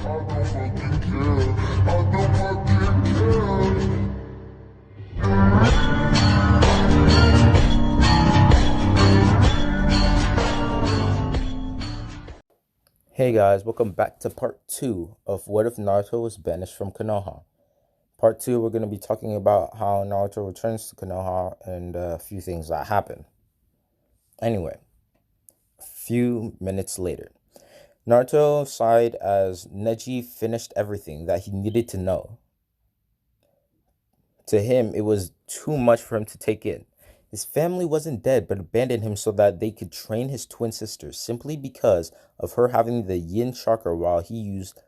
Hey guys, welcome back to part 2 of What If Naruto Was Banished from Konoha. Part 2, we're going to be talking about how Naruto returns to Konoha and a few things that happen. Anyway, a few minutes later, Naruto sighed as Neji finished everything that he needed to know. To him, it was too much for him to take in. His family wasn't dead, but abandoned him so that they could train his twin sister simply because of her having the yin chakra while he used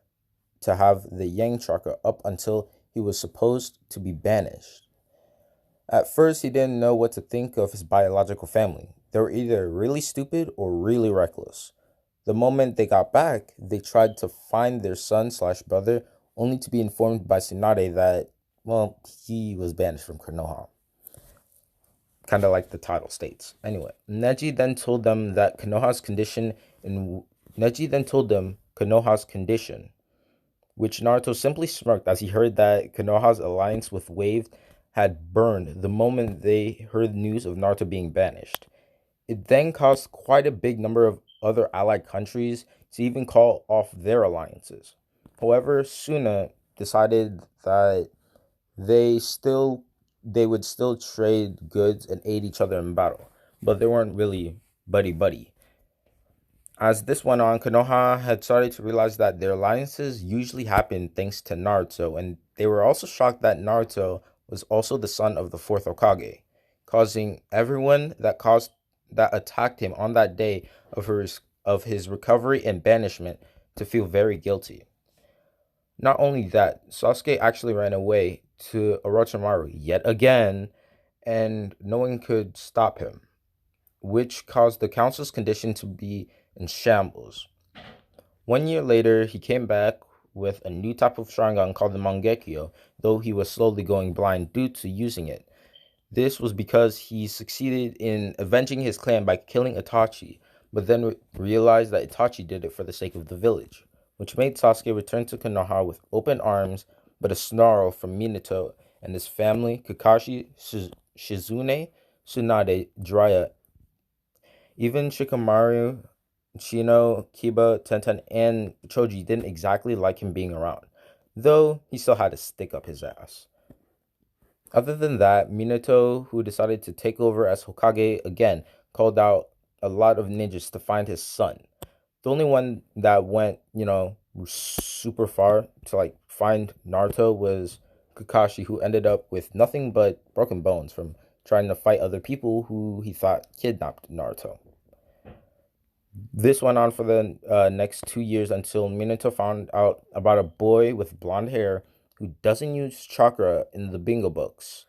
to have the yang chakra up until he was supposed to be banished. At first, he didn't know what to think of his biological family. They were either really stupid or really reckless. The moment they got back, they tried to find their son/brother, only to be informed by Tsunade that, well, he was banished from Konoha. Kind of like the title states. Anyway, Neji then told them Konoha's condition, which Naruto simply smirked as he heard that Konoha's alliance with Wave had burned the moment they heard news of Naruto being banished. It then caused quite a big number of other allied countries to even call off their alliances. However, Suna decided that they would still trade goods and aid each other in battle, but they weren't really buddy-buddy. As this went on, Konoha had started to realize that their alliances usually happened thanks to Naruto, and they were also shocked that Naruto was also the son of the fourth Hokage, causing everyone that attacked him on that day of his recovery and banishment to feel very guilty. Not only that, Sasuke actually ran away to Orochimaru yet again, and no one could stop him, which caused the council's condition to be in shambles. 1 year later, he came back with a new type of Sharingan called the Mangekyo, though he was slowly going blind due to using it. This was because he succeeded in avenging his clan by killing Itachi, but then realized that Itachi did it for the sake of the village, which made Sasuke return to Konoha with open arms, but a snarl from Minato and his family, Kakashi, Shizune, Tsunade, Jiraiya. Even Shikamaru, Chino, Kiba, Tenten, and Choji didn't exactly like him being around, though he still had to stick up his ass. Other than that, Minato, who decided to take over as Hokage again, called out a lot of ninjas to find his son. The only one that went, super far to find Naruto was Kakashi, who ended up with nothing but broken bones from trying to fight other people who he thought kidnapped Naruto. This went on for the next 2 years until Minato found out about a boy with blonde hair who doesn't use chakra in the bingo books,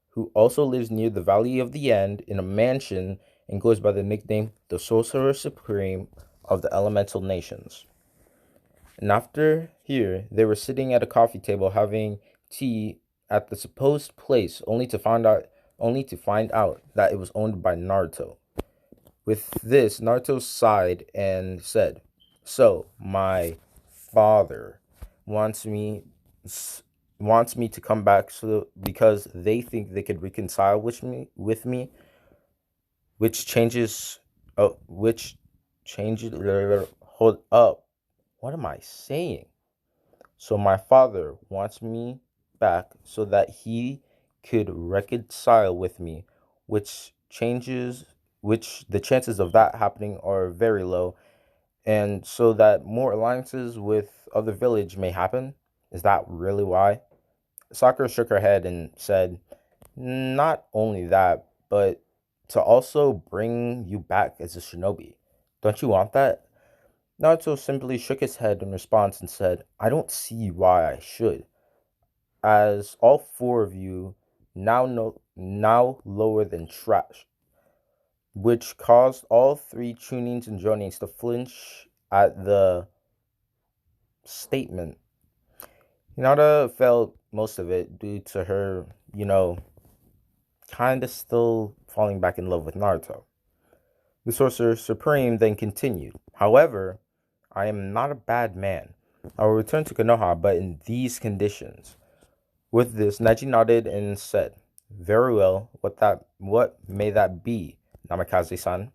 who also lives near the Valley of the End in a mansion and goes by the nickname the Sorcerer Supreme of the Elemental Nations. And after here, they were sitting at a coffee table having tea at the supposed place, only to find out that it was owned by Naruto. With this, Naruto sighed and said, "So, my father wants me to come back because they think they could reconcile with me, which changes hold up. What am I saying? So my father wants me back so that he could reconcile with me, which the chances of that happening are very low, and so that more alliances with other village may happen. Is that really why?" Sakura shook her head and said, "Not only that, but to also bring you back as a shinobi. Don't you want that?" Naruto simply shook his head in response and said, "I don't see why I should, as all four of you now lower than trash," which caused all three Chunins and Jonins to flinch at the statement. Hinata felt most of it due to her, kinda still falling back in love with Naruto. The Sorcerer Supreme then continued, "However, I am not a bad man. I will return to Konoha, but in these conditions. With this, Neji nodded and said, "Very well, what may that be, Namikaze-san?"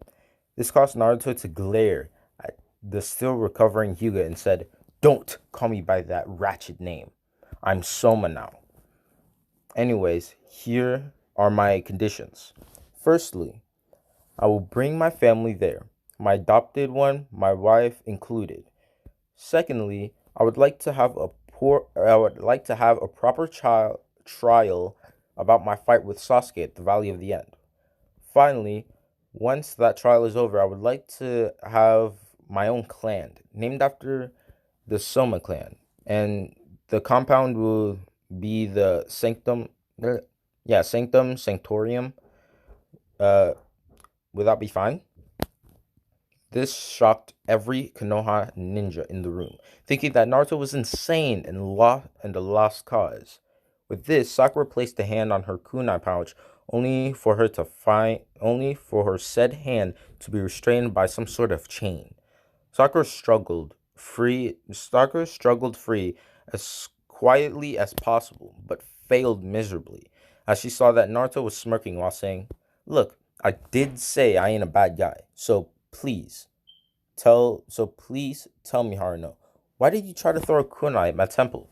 This caused Naruto to glare at the still recovering Hyuga and said, "Don't call me by that ratchet name. I'm Soma now. Anyways, here are my conditions. Firstly, I will bring my family there, my adopted one, my wife included. Secondly, I would like to have a proper trial about my fight with Sasuke at the Valley of the End. Finally, once that trial is over, I would like to have my own clan, named after the Soma clan, and the compound will be the Sanctum Sanctorium. Uh, would that be fine?" This shocked every Konoha ninja in the room, thinking that Naruto was insane and a lost cause. With this, Sakura placed a hand on her kunai pouch, only for her said hand to be restrained by some sort of chain. Sakura struggled free as quietly as possible, but failed miserably, as she saw that Naruto was smirking while saying, "Look, I did say I ain't a bad guy, so please tell me, Haruno, why did you try to throw a kunai at my temple?"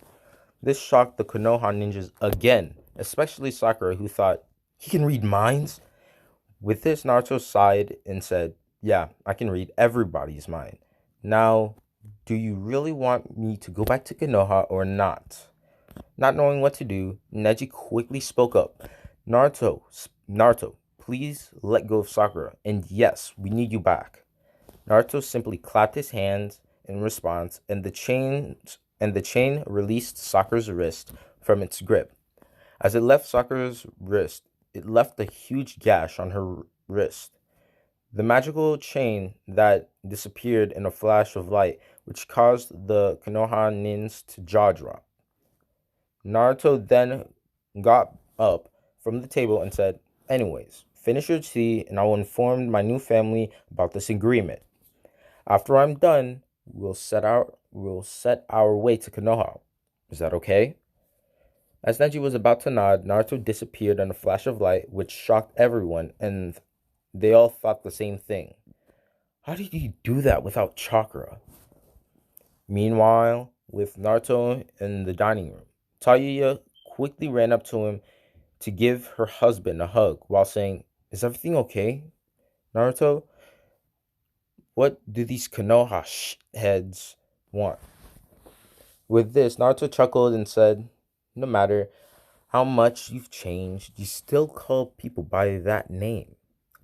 This shocked the Konoha ninjas again, especially Sakura, who thought, "He can read minds?" With this, Naruto sighed and said, "Yeah, I can read everybody's mind. Now, do you really want me to go back to Konoha or not?" Not knowing what to do, Neji quickly spoke up. Naruto, please let go of Sakura, and yes, we need you back." Naruto simply clapped his hands in response, and the chain released Sakura's wrist from its grip. As it left Sakura's wrist, it left a huge gash on her wrist. The magical chain that disappeared in a flash of light, which caused the Konoha nins to jaw drop. Naruto then got up from the table and said, "Anyways, finish your tea and I will inform my new family about this agreement. After I'm done, we'll set our way to Konoha. Is that okay?" As Neji was about to nod, Naruto disappeared in a flash of light, which shocked everyone, and they all thought the same thing. How did he do that without chakra? Meanwhile, with Naruto in the dining room, Tayuya quickly ran up to him to give her husband a hug while saying, "Is everything okay, Naruto? What do these Konoha heads want?" With this, Naruto chuckled and said, "No matter how much you've changed, you still call people by that name.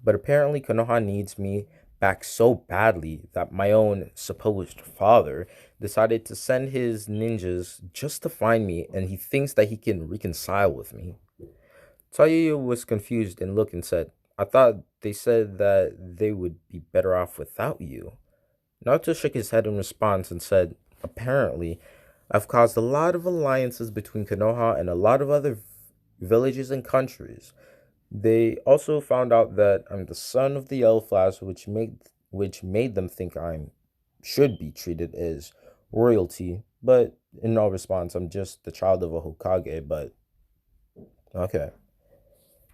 But apparently Konoha needs me back so badly that my own supposed father decided to send his ninjas just to find me, and he thinks that he can reconcile with me." Tayuya was confused and looked and said, "I thought they said that they would be better off without you." Naruto shook his head in response and said, "Apparently, I've caused a lot of alliances between Konoha and a lot of other villages and countries. They also found out that I'm the son of the Elflash, which made them think I should be treated as royalty. But in all response, I'm just the child of a Hokage. But okay."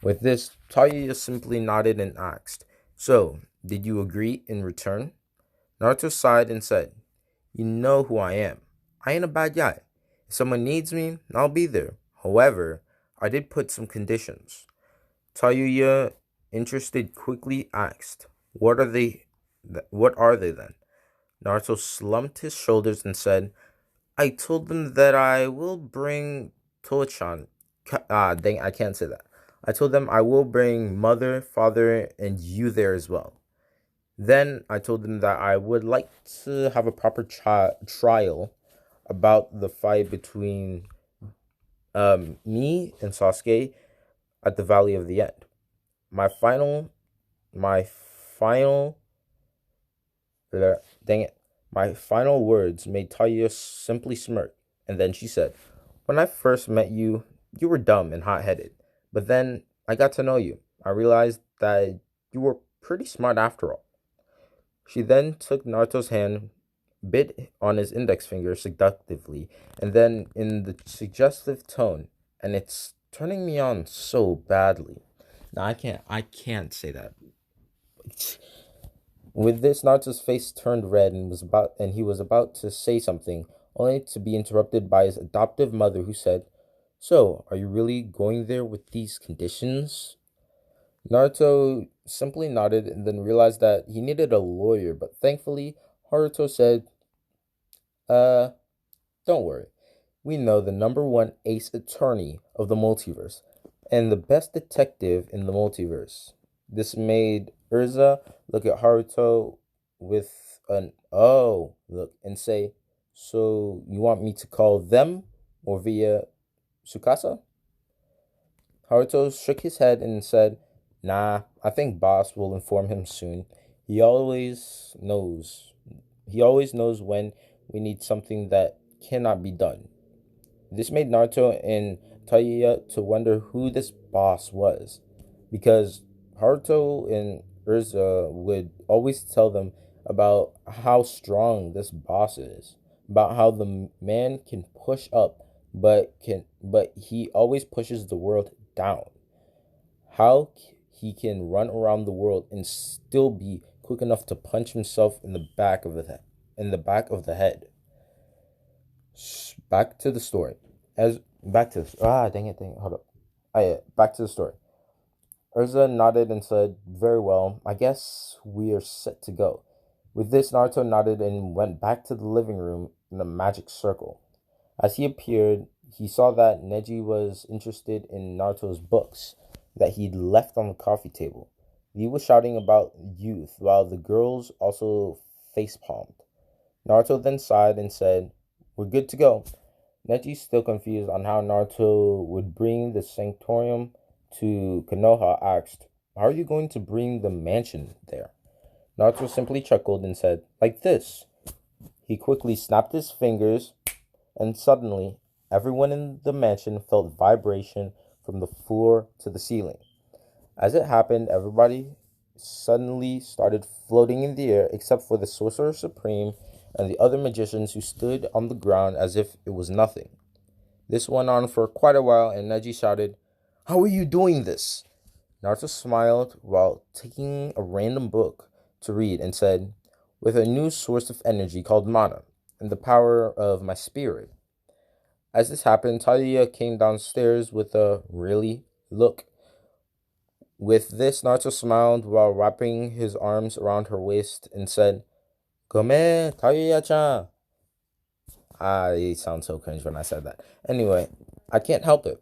With this, Tayuya simply nodded and asked, "So, did you agree in return?" Naruto sighed and said, "You know who I am. I ain't a bad guy. If someone needs me, I'll be there. However, I did put some conditions." Tayuya, interested, quickly asked, What are they then?" Naruto slumped his shoulders and said, "I told them that I will bring Tochan. Dang, I can't say that. I told them I will bring mother, father, and you there as well. Then I told them that I would like to have a proper trial about the fight between me and Sasuke at the Valley of the End. My final, my final, dang it, my final words made Taya simply smirk, and then she said, "When I first met you, you were dumb and hot-headed, but then I got to know you. I realized that you were pretty smart after all." She then took Naruto's hand bit on his index finger seductively, and then in the suggestive tone, and it's turning me on so badly. No, I can't say that. With this, Naruto's face turned red and he was about to say something, only to be interrupted by his adoptive mother who said, "So, are you really going there with these conditions?" Naruto simply nodded and then realized that he needed a lawyer, but thankfully, Haruto said, "Uh, don't worry. We know the number one ace attorney of the multiverse and the best detective in the multiverse." This made Urza look at Haruto with an "oh" look and say, "So you want me to call them or via Sukasa?" Haruto shook his head and said, "Nah, I think boss will inform him soon. He always knows. He always knows when we need something that cannot be done." This made Naruto and Taiya to wonder who this boss was, because Haruto and Urza would always tell them about how strong this boss is, about how the man can push up, but he always pushes the world down. How he can run around the world and still be quick enough to punch himself in the back of the head. Back to the story. As back to the dang it, hold up. Yeah, back to the story. Urza nodded and said, "Very well. I guess we are set to go." With this, Naruto nodded and went back to the living room in a magic circle. As he appeared, he saw that Neji was interested in Naruto's books that he'd left on the coffee table. He was shouting about youth while the girls also facepalmed. Naruto then sighed and said, "We're good to go." Neji, still confused on how Naruto would bring the sanctorium to Konoha, asked, "How are you going to bring the mansion there?" Naruto simply chuckled and said, "Like this." He quickly snapped his fingers, and suddenly everyone in the mansion felt vibration from the floor to the ceiling. As it happened, everybody suddenly started floating in the air except for the Sorcerer Supreme and the other magicians who stood on the ground as if it was nothing. This went on for quite a while, and Neji shouted, "How are you doing this?" Naruto smiled while taking a random book to read and said, "With a new source of energy called mana and the power of my spirit." As this happened, Talia came downstairs with a "really" look. With this, Naruto smiled while wrapping his arms around her waist and said, "Come, Talia-chan." I sound so cringe when I said that. Anyway, I can't help it.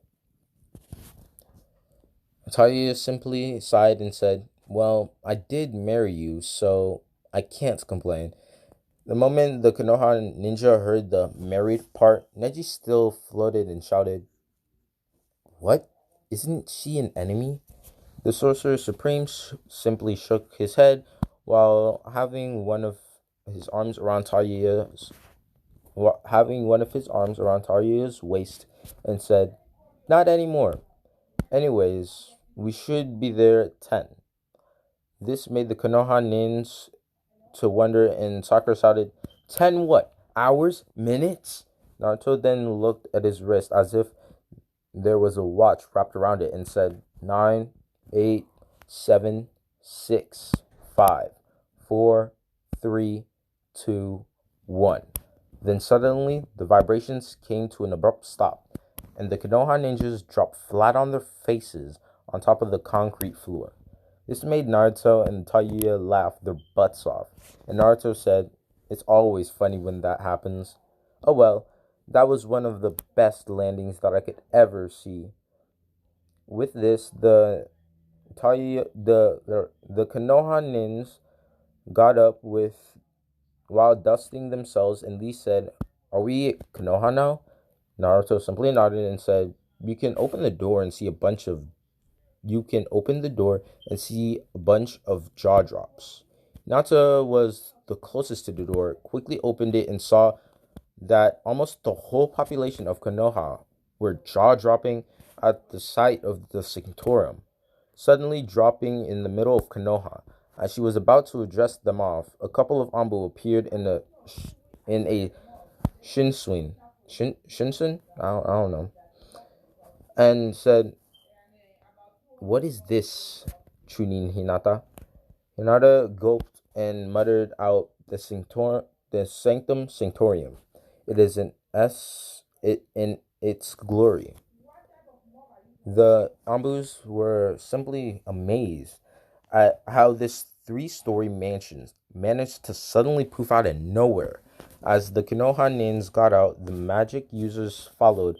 Talia simply sighed and said, "Well, I did marry you, so I can't complain." The moment the Konoha ninja heard the married part, Neji still floated and shouted, "What? Isn't she an enemy?" The Sorcerer Supreme simply shook his head while his arms around Talia's having one of his arms around Talia's waist and said, "Not anymore. Anyways, we should be there at 10. This made the Konoha nins to wonder, and Sakura shouted, "10 what? Hours? Minutes?" Naruto then looked at his wrist as if there was a watch wrapped around it and said, 9, 8, 7, 6, 5, 4, 3, 2, 1. Then suddenly, the vibrations came to an abrupt stop, and the Konoha ninjas dropped flat on their faces on top of the concrete floor. This made Naruto and Taiya laugh their butts off, and Naruto said, "It's always funny when that happens." Oh well, that was one of the best landings that I could ever see. With this, the Konoha nins got up with while dusting themselves, and Lee said, "Are we at Konoha now?" Naruto simply nodded and said, You can open the door and see a bunch of jaw drops." Nata was the closest to the door, quickly opened it, and saw that almost the whole population of Konoha were jaw dropping at the sight of the Sanctorum, suddenly dropping in the middle of Konoha. As she was about to address them off, a couple of Ambu appeared in a shinsun, I don't know, and said, "What is this, Chunin Hinata?" Hinata gulped and muttered out the Sanctum Sanctorium. It is in its glory. The Ambus were simply amazed at how this three-story mansion managed to suddenly poof out of nowhere. As the Konoha names got out, the magic users followed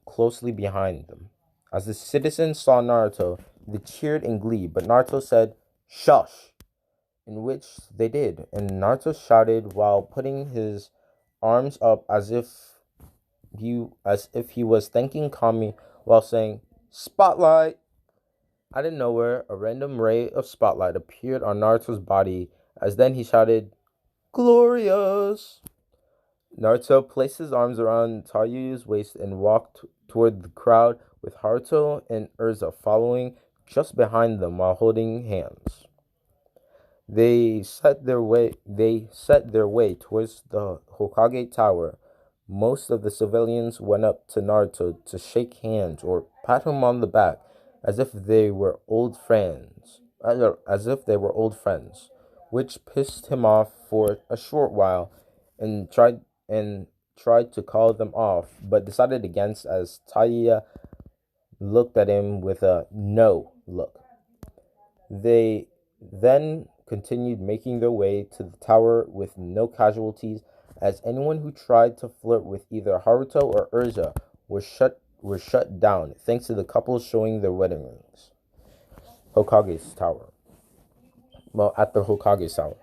closely behind them. As the citizens saw Naruto, they cheered in glee, but Naruto said, "Shush!" In which they did, and Naruto shouted while putting his arms up as if he was thanking Kami while saying, "Spotlight!" Out of nowhere, a random ray of spotlight appeared on Naruto's body as then he shouted, "Glorious!" Naruto placed his arms around Taryu's waist and walked toward the crowd with Haruto and Urza following just behind them while holding hands. They set their way towards the Hokage Tower. Most of the civilians went up to Naruto to shake hands or pat him on the back as if they were old friends. Which pissed him off for a short while and tried to call them off, but decided against as Taiya looked at him with a no look. They then continued making their way to the tower with no casualties, as anyone who tried to flirt with either Haruto or Urza were shut down, thanks to the couple showing their wedding rings. Hokage's Tower. Well, at the Hokage's Tower.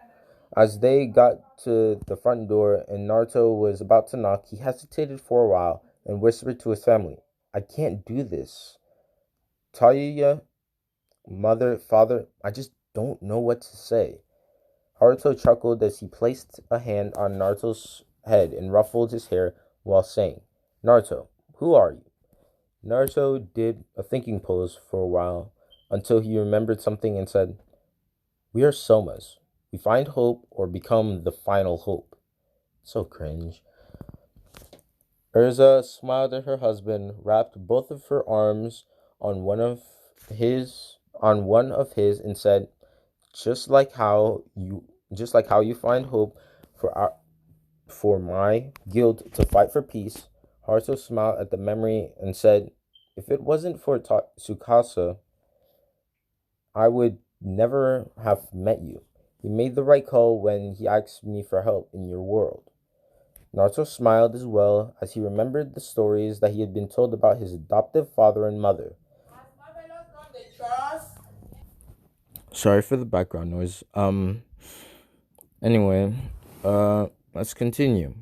As they got to the front door and Naruto was about to knock, he hesitated for a while and whispered to his family, "I can't do this. Taiya, mother, father, I just don't know what to say." Haruto chuckled as he placed a hand on Naruto's head and ruffled his hair while saying, "Naruto, who are you?" Naruto did a thinking pose for a while until he remembered something and said, "We are Somas. We find hope or become the final hope." So cringe. Urza smiled at her husband, wrapped both of her arms on one of his and said, "Just like how you find hope for my guild to fight for peace." Haruto smiled at the memory and said, "If it wasn't for Tsukasa, I would never have met you. He made the right call when he asked me for help in your world." Naruto smiled as well as he remembered the stories that he had been told about his adoptive father and mother. Sorry for the background noise. Anyway, let's continue.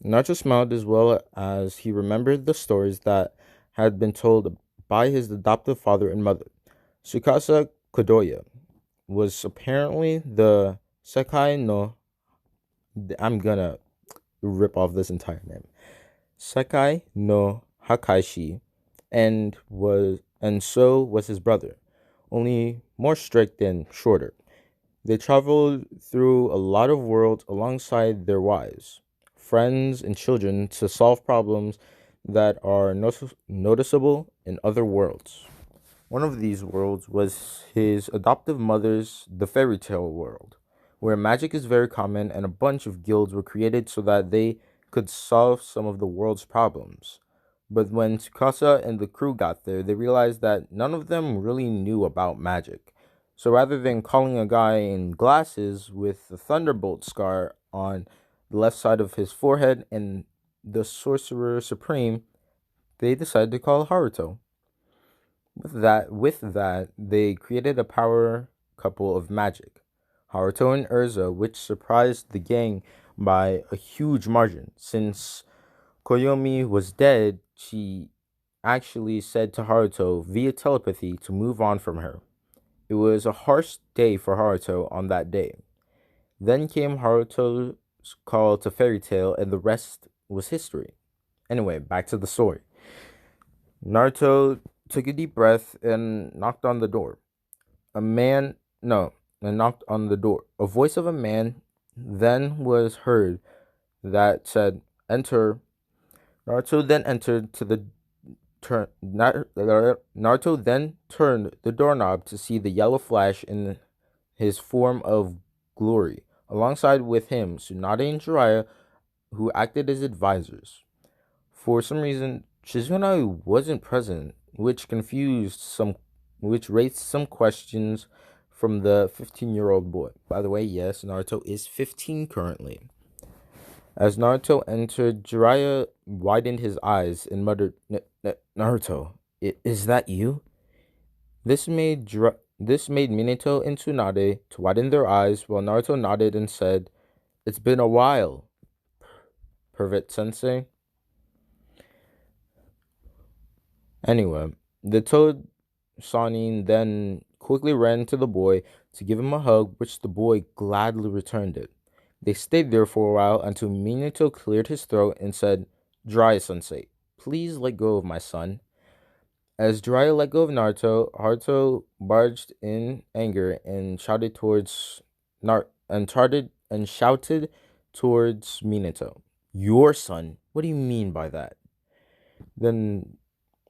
Naruto smiled as well as he remembered the stories that had been told by his adoptive father and mother. Tsukasa Kodoya was apparently the Sekai no. I'm gonna rip off this entire name. Sekai no Hakaishi, and so was his brother, only more strict and shorter. They traveled through a lot of worlds alongside their wives, friends, and children to solve problems that are noticeable in other worlds. One of these worlds was his adoptive mother's The Fairy Tale world, where magic is very common and a bunch of guilds were created so that they could solve some of the world's problems. But when Tsukasa and the crew got there, they realized that none of them really knew about magic. So rather than calling a guy in glasses with the Thunderbolt scar on the left side of his forehead and the Sorcerer Supreme, they decided to call Haruto. With that, they created a power couple of magic, Haruto and Urza, which surprised the gang by a huge margin. Since Koyomi was dead, she actually said to Haruto via telepathy to move on from her. It was a harsh day for Haruto on that day. Then came Haruto's call to Fairy Tail, and the rest was history. Anyway, back to the story. Naruto took a deep breath and knocked on the door. A man, no, and knocked on the door. A voice of a man then was heard that said, "Enter." Naruto then entered to the turn. Naruto then turned the doorknob to see the yellow flash in his form of glory. Alongside with him, Tsunade and Jiraiya, who acted as advisors. For some reason, Shizune wasn't present, which raised some questions from the 15-year-old boy. By the way, yes, Naruto is 15 currently. As Naruto entered, Jiraiya widened his eyes and muttered, "Naruto, is that you?" This made Minato and Tsunade to widen their eyes, while Naruto nodded and said, "It's been a while, Pervert Sensei." Anyway, the Toad Sanin then quickly ran to the boy to give him a hug, which the boy gladly returned it. They stayed there for a while until Minato cleared his throat and said, "Jiraiya Sensei, please let go of my son." As Jiraiya let go of Naruto, Haruto barged in anger and shouted towards Minato, "Your son? What do you mean by that?" Then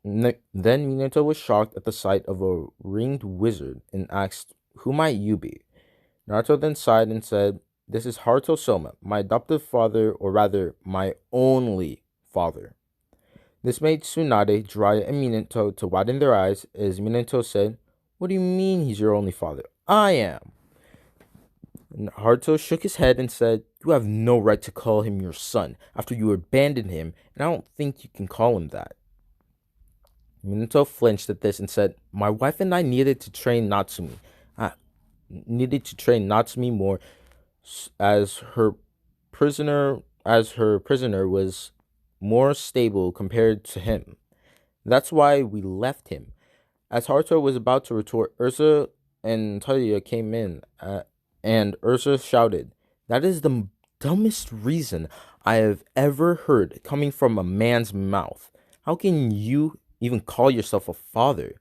then Minato was shocked at the sight of a ringed wizard and asked, "Who might you be?" Naruto then sighed and said, "This is Haruto Soma, my adoptive father, or rather, my only father." This made Tsunade, Jiraiya, and Minato to widen their eyes as Minato said, "What do you mean he's your only father? I am." And Haruto shook his head and said, "You have no right to call him your son after you abandoned him, and I don't think you can call him that." Minato flinched at this and said, "My wife and I needed to train Natsumi. I needed to train Natsumi more as her prisoner was more stable compared to him. That's why we left him." As Haruto was about to retort, Ursa and Taya came in, and Ursa shouted, "That is the dumbest reason I have ever heard coming from a man's mouth. How can you even call yourself a father?"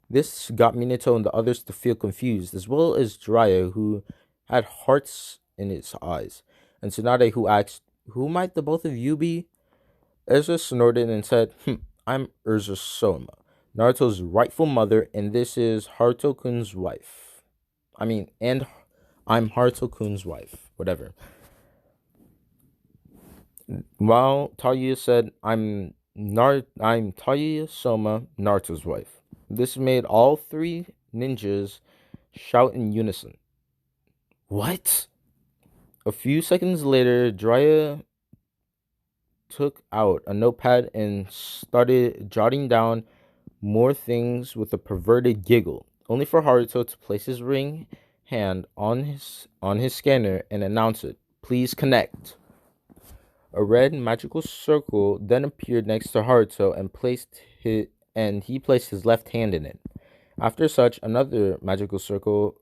This got Minato and the others to feel confused, as well as Jiraiya, who had hearts in his eyes, and Tsunade, who asked, "Who might the both of you be?" Ezra snorted and said, "I'm Urza Soma, Naruto's rightful mother, and this is Haruto-kun's wife. And I'm Haruto-kun's wife, whatever." While Taya said, I'm Taya Soma, Naruto's wife." This made all three ninjas shout in unison, "What?" A few seconds later, Jiraiya took out a notepad and started jotting down more things with a perverted giggle, only for Haruto to place his ring hand on his scanner and announce it. "Please connect." A red magical circle then appeared next to Haruto and he placed his left hand in it. After such, another magical circle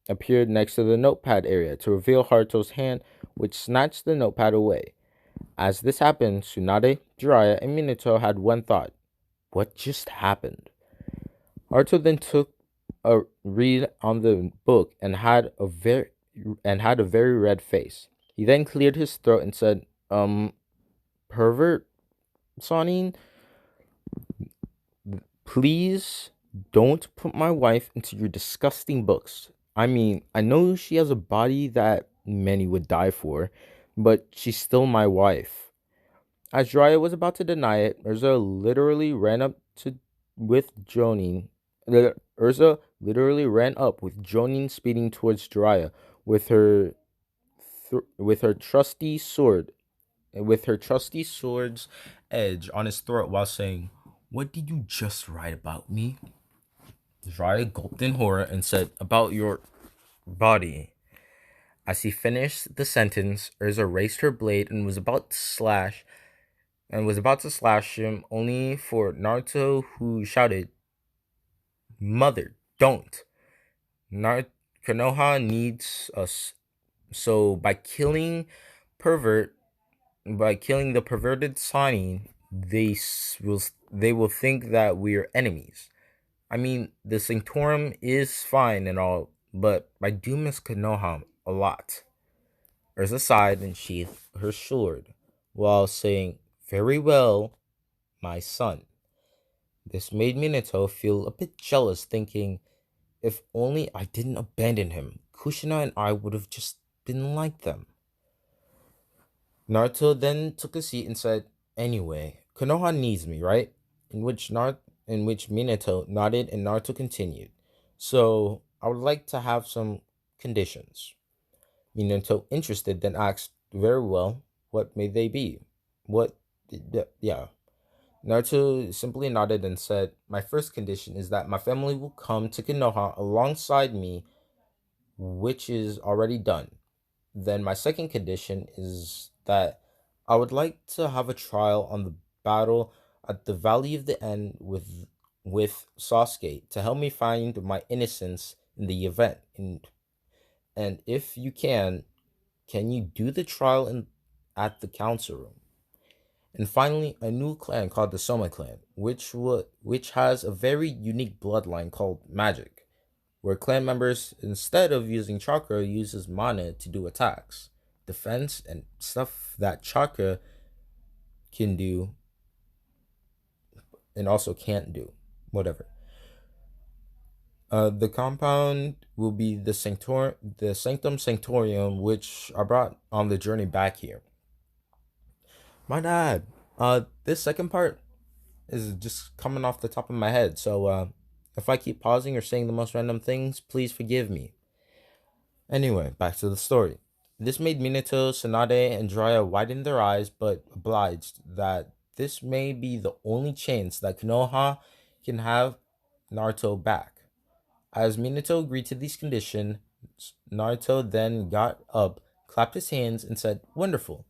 appeared next to the notepad area to reveal Haruto's hand, which snatched the notepad away. As this happened, Tsunade, Jiraiya, and Minato had one thought: what just happened? Haruto then took a read on the book and had a very red face. He then cleared his throat and said, "Pervert Sanin, please don't put my wife into your disgusting books. I know she has a body that many would die for, but she's still my wife." As Jiraiya was about to deny it, Urza literally ran up with Jonin speeding towards Jiraiya with her trusty sword's edge on his throat while saying, "What did you just write about me?" Jiraiya gulped in horror and said, "About your body." As he finished the sentence, Urza raised her blade and was about to slash him, only for Naruto, who shouted, "Mother, don't! Konoha needs us." So pervert by killing the perverted Sani, they will think that we're enemies. The Sanctorum is fine and all, but I do miss Konoha a lot. Urza sighed and sheathed her sword, while saying, "Very well, my son." This made Minato feel a bit jealous, thinking, if only I didn't abandon him, Kushina and I would have just been like them. Naruto then took a seat and said, "Anyway, Konoha needs me, right?" In which Minato nodded and Naruto continued. "So I would like to have some conditions." Minato, interested, then asked, "Very well, what may they be?" What? Yeah. Naruto simply nodded and said, "My first condition is that my family will come to Konoha alongside me, which is already done. Then my second condition is that I would like to have a trial on the battle at the Valley of the End with Sasuke to help me find my innocence in the event. And if you can you do the trial at the council room?" And finally, a new clan called the Soma clan, which has a very unique bloodline called magic, where clan members, instead of using chakra, uses mana to do attacks, defense, and stuff that chakra can do and also can't do. Whatever. The compound will be the Sanctum Sanctorium, which I brought on the journey back here. My dad. This second part is just coming off the top of my head, so if I keep pausing or saying the most random things, please forgive me. Anyway, back to the story. This made Minato, Tsunade, and Jiraiya widen their eyes, but obliged that this may be the only chance that Konoha can have Naruto back. As Minato agreed to these conditions, Naruto then got up, clapped his hands, and said, "Wonderful.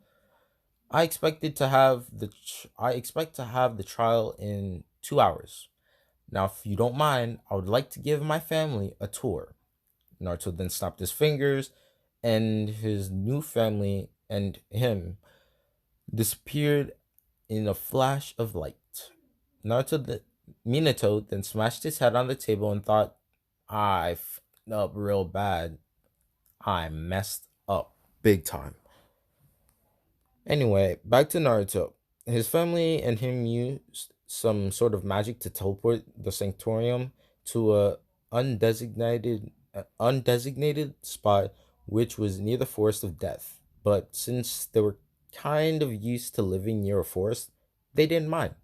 I expect to have the trial in 2 hours. Now, if you don't mind, I would like to give my family a tour." Naruto then snapped his fingers, and his new family and him disappeared in a flash of light. Naruto, th- Minato then smashed his head on the table and thought, "I f***ed up real bad. I messed up big time." Anyway, back to Naruto. His family and him used some sort of magic to teleport the Sanctorium to a undesignated spot which was near the Forest of Death. But since they were kind of used to living near a forest, they didn't mind.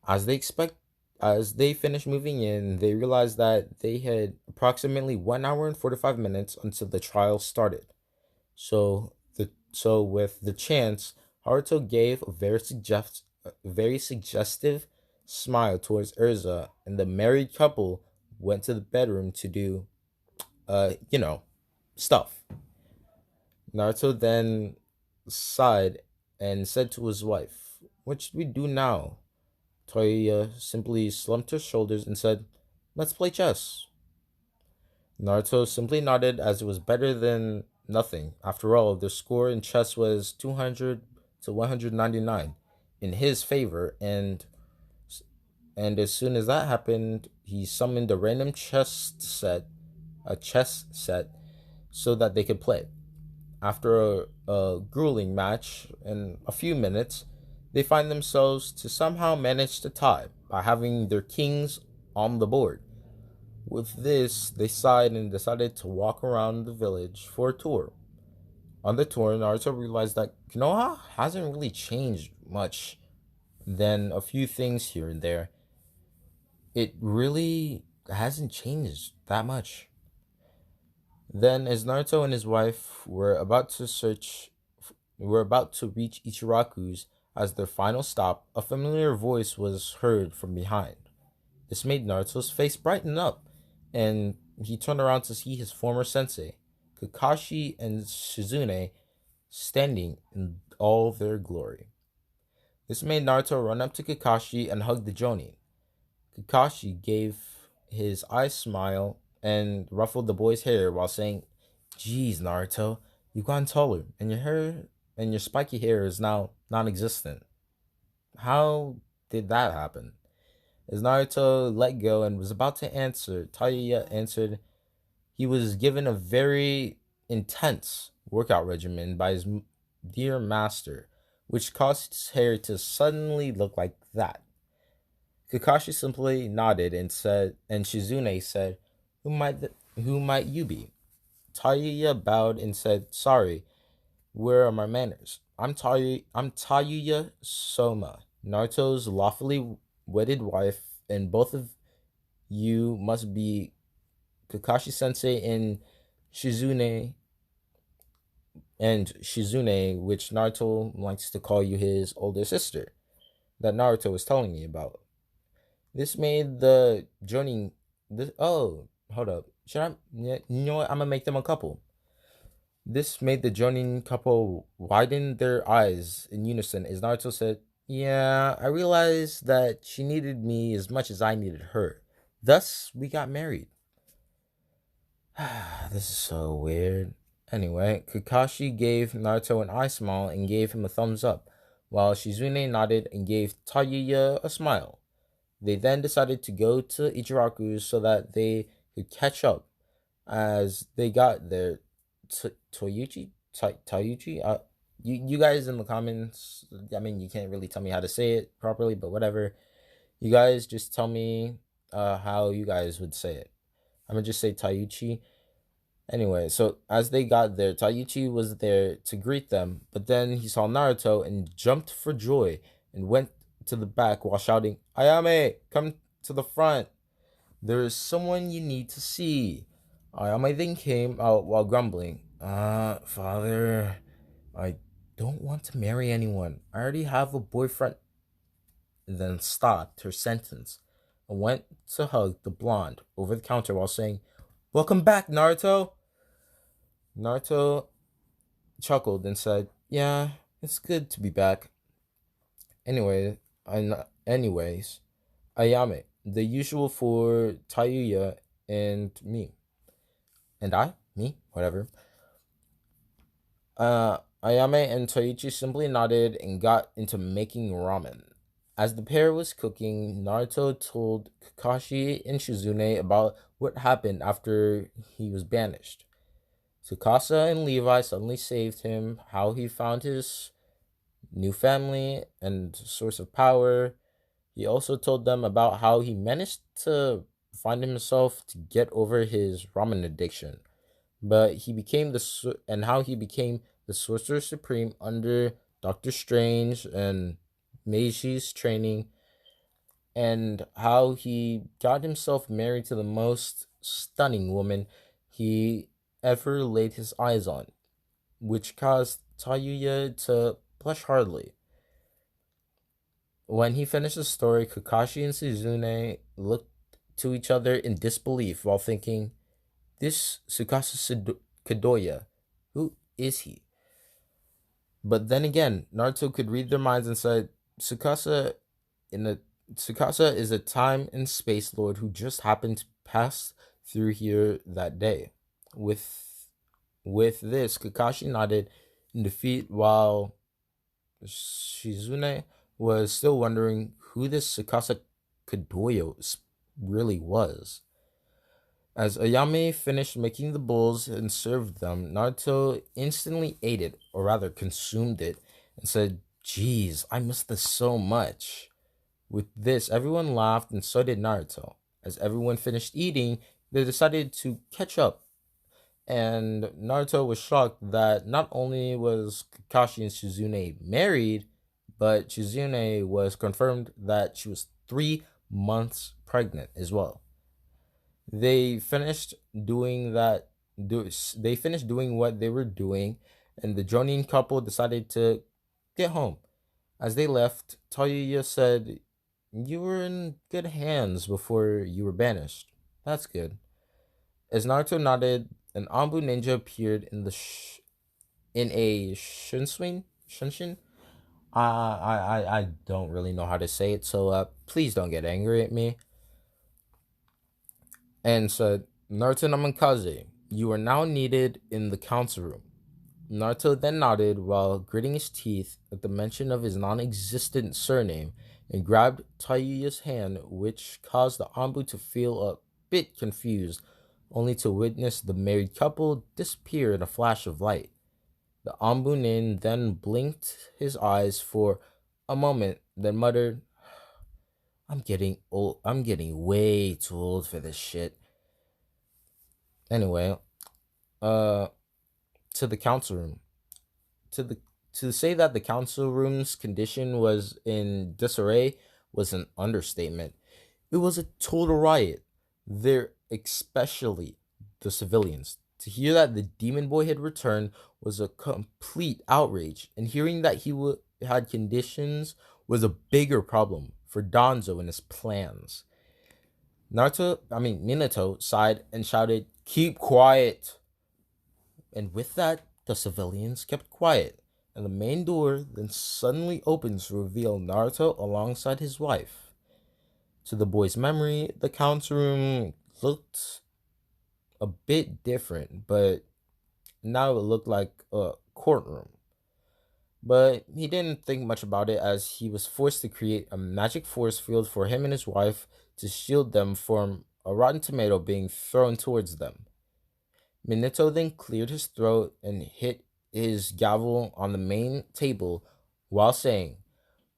As they expect as they finished moving in, they realized that they had approximately 1 hour and 45 minutes until the trial started. So with the chance, Haruto gave a very suggestive smile towards Urza, and the married couple went to the bedroom to do you know, stuff. Naruto then sighed and said to his wife, "What should we do now?" Toya simply slumped her shoulders and said, "Let's play chess." Naruto simply nodded, as it was better than nothing. After all, their score in chess was 200 to 199 in his favor, and as soon as that happened, he summoned a chess set, so that they could play. After a grueling match in a few minutes, they find themselves to somehow manage to tie by having their kings on the board. With this, they sighed and decided to walk around the village for a tour. On the tour, Naruto realized that Konoha hasn't really changed much than a few things here and there. It really hasn't changed that much. Then, as Naruto and his wife were about to reach Ichiraku's as their final stop, a familiar voice was heard from behind. This made Naruto's face brighten up, and he turned around to see his former sensei, Kakashi and Shizune, standing in all their glory. This made Naruto run up to Kakashi and hug the Jonin. Kakashi gave his eye smile and ruffled the boy's hair while saying, "Geez, Naruto, you've gotten taller, and your spiky hair is now non-existent. How did that happen?" As Naruto let go and was about to answer, Taija answered, "He was given a very intense workout regimen by his dear master, which caused his hair to suddenly look like that. Kakashi simply nodded and said, and Shizune said, who might you be?" Tayuya bowed and said, "Sorry, where are my manners? I'm Tayuya Soma, Naruto's lawfully wedded wife, and both of you must be Kakashi Sensei Shizune Shizune, which Naruto likes to call you his older sister, that Naruto was telling me about." This made the joining this hold up. Should I you know what? I'm gonna make them a couple. This made the joining couple widen their eyes in unison as Naruto said, "Yeah, I realized that she needed me as much as I needed her. Thus, we got married." This is so weird. Anyway, Kakashi gave Naruto an eye smile and gave him a thumbs up, while Shizune nodded and gave Tayuya a smile. They then decided to go to Ichiraku so that they could catch up. As they got there, Tayuchi? You guys in the comments, I mean, you can't really tell me how to say it properly, but whatever. You guys just tell me how you guys would say it. I'm gonna just say Tayuchi. Anyway, so as they got there, Taichi was there to greet them, but then he saw Naruto and jumped for joy and went to the back while shouting, "Ayame, come to the front. There is someone you need to see." Ayame then came out while grumbling, Father, I don't want to marry anyone. I already have a boyfriend." Then stopped her sentence and went to hug the blonde over the counter while saying, "Welcome back, Naruto." Naruto chuckled and said, "Yeah, it's good to be back. Anyways, Ayame, the usual for Tayuya and me. And me, whatever." Ayame and Toichi simply nodded and got into making ramen. As the pair was cooking, Naruto told Kakashi and Shizune about what happened after he was banished. Tsukasa and Levi suddenly saved him, how he found his new family and source of power. He also told them about how he managed to find himself to get over his ramen addiction, but how he became the Sorcerer Supreme under Doctor Strange and Meishi's training, and how he got himself married to the most stunning woman he ever laid his eyes on, which caused Tayuya to blush hardly. When he finished the story, Kakashi and Suzune looked to each other in disbelief while thinking, "This Tsukasa Kadoya, who is he?" But then again, Naruto could read their minds and said, Tsukasa is a time and space lord who just happened to pass through here that day." With this, Kakashi nodded in defeat while Shizune was still wondering who this Tsukasa Kadoyo really was. As Ayame finished making the bowls and served them, Naruto instantly ate it, or rather consumed it, and said, "Geez, I miss this so much." With this, everyone laughed, and so did Naruto. As everyone finished eating, they decided to catch up, and Naruto was shocked that not only was Kakashi and Shizune married, but Shizune was confirmed that she was 3 months pregnant as well. They finished doing that. They finished doing what they were doing, and the Jonin couple decided to get home. As they left, Tayuya said, "You were in good hands before you were banished. That's good." As Naruto nodded, an Anbu ninja appeared in a Shunshin. I don't really know how to say it, so please don't get angry at me. And said, "Naruto Namikaze, you are now needed in the council room." Naruto then nodded while gritting his teeth at the mention of his non-existent surname and grabbed Tayuya's hand, which caused the Anbu to feel a bit confused, only to witness the married couple disappear in a flash of light. The Ambunin then blinked his eyes for a moment, then muttered, I'm getting old. I'm getting way too old for this shit. Anyway, uh, to the council room. To the to say that the council room's condition was in disarray was an understatement. It was a total riot. There, especially the civilians. To hear that the demon boy had returned was a complete outrage, and hearing that had conditions was a bigger problem for Donzo and his plans. Minato sighed and shouted, "Keep quiet!" And with that, the civilians kept quiet, and the main door then suddenly opens to reveal Naruto alongside his wife. To the boy's memory, the council room looked a bit different, but now it looked like a courtroom. But he didn't think much about it as he was forced to create a magic force field for him and his wife to shield them from a rotten tomato being thrown towards them. Minato then cleared his throat and hit his gavel on the main table while saying,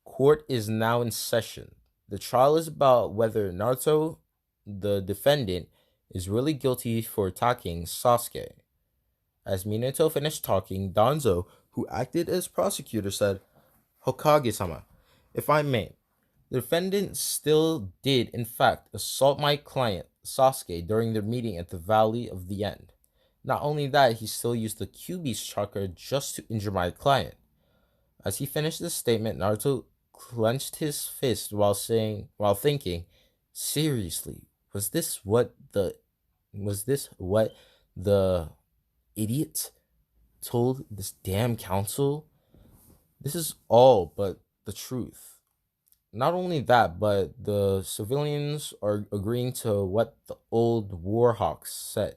Court is now in session. The trial is about whether Naruto, the defendant, is really guilty for attacking Sasuke. As Minato finished talking, Danzo, who acted as prosecutor, said, Hokage-sama, if I may, the defendant still did, in fact, assault my client, Sasuke, during their meeting at the Valley of the End. Not only that, he still used the Kyuubi's chakra just to injure my client. As he finished this statement, Naruto clenched his fist while thinking, seriously, was this what the idiot told this damn council? This is all but the truth. Not only that, but the civilians are agreeing to what the old Warhawks said.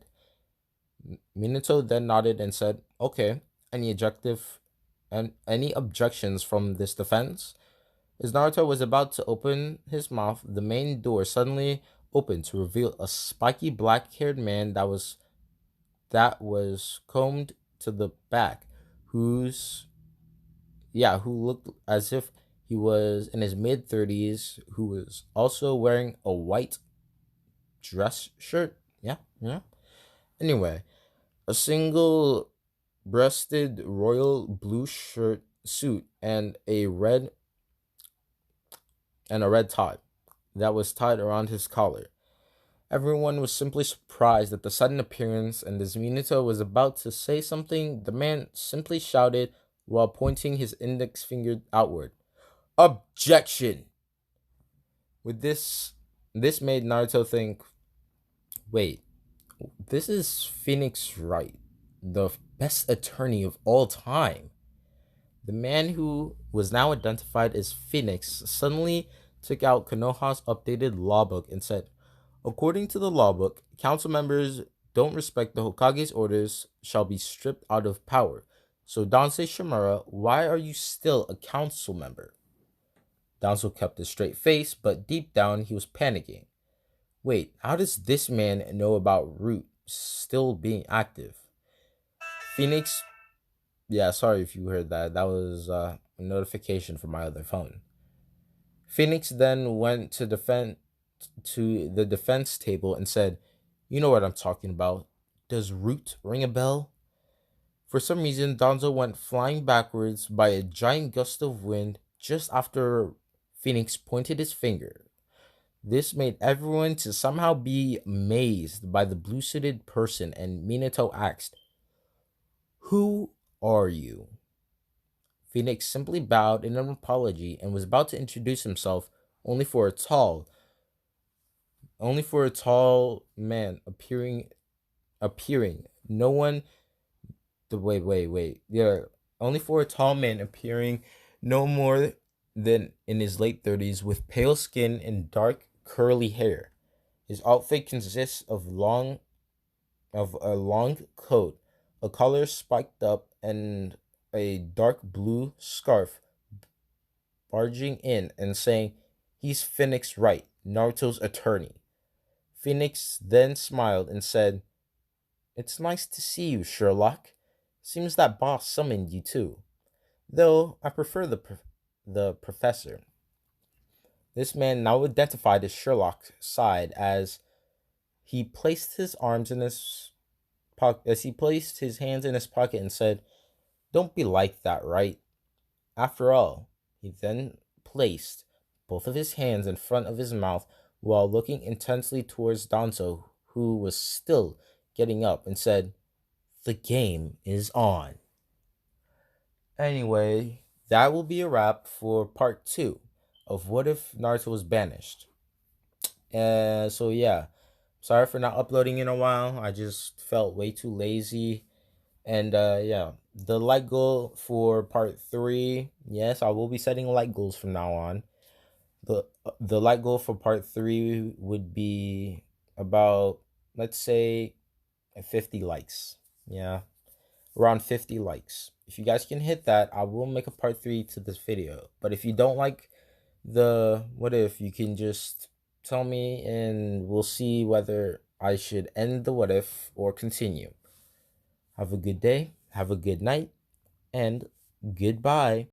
Minato then nodded and said, okay, any objections from this defense? As Naruto was about to open his mouth, the main door suddenly opened to reveal a spiky black-haired man that was combed to the back, who looked as if he was in his mid-30s, who was also wearing a white dress shirt. Yeah. Anyway, a single breasted royal blue suit and a red tie that was tied around his collar. Everyone was simply surprised at the sudden appearance, and as Minato was about to say something, the man simply shouted while pointing his index finger outward, Objection! With this made Naruto think, wait, this is Phoenix Wright, the best attorney of all time. The man who was now identified as Phoenix suddenly took out Konoha's updated law book and said, according to the law book, council members don't respect the Hokage's orders shall be stripped out of power. So Dansei Shimura, why are you still a council member? Danzo kept a straight face, but deep down he was panicking. Wait, how does this man know about Root still being active? Phoenix, yeah, sorry if you heard that. That was a notification from my other phone. Phoenix then went to the defense table and said, you know what I'm talking about. Does Root ring a bell? For some reason, Donzo went flying backwards by a giant gust of wind just after Phoenix pointed his finger. This made everyone to somehow be amazed by the blue-suited person, and Minato asked, who are you? Phoenix simply bowed in an apology and was about to introduce himself only for a tall man appearing. No one the wait. Yeah, only for a tall man appearing no more than in his late 30s with pale skin and dark curly hair. His outfit consists of a long coat, a collar spiked up, and a dark blue scarf barging in and saying, he's Phoenix Wright, Naruto's attorney. Phoenix then smiled and said, it's nice to see you, Sherlock. Seems that boss summoned you too. Though I prefer the professor. This man now identified as Sherlock's side as he placed his arms in his pocket as he placed his hands in his pocket and said, "Don't be like that, right?" After all, he then placed both of his hands in front of his mouth while looking intensely towards Danzo, who was still getting up, and said, "The game is on." Anyway, that will be a wrap for part 2 of What If Naruto Was Banished. So yeah, sorry for not uploading in a while. I just felt way too lazy. And yeah, the like goal for part 3, yes, I will be setting like goals from now on. The like goal for part 3 would be about, let's say, 50 likes. Yeah, around 50 likes. If you guys can hit that, I will make a part 3 to this video. But if you don't like the what if, you can just tell me and we'll see whether I should end the what if or continue. Have a good day, have a good night, and goodbye.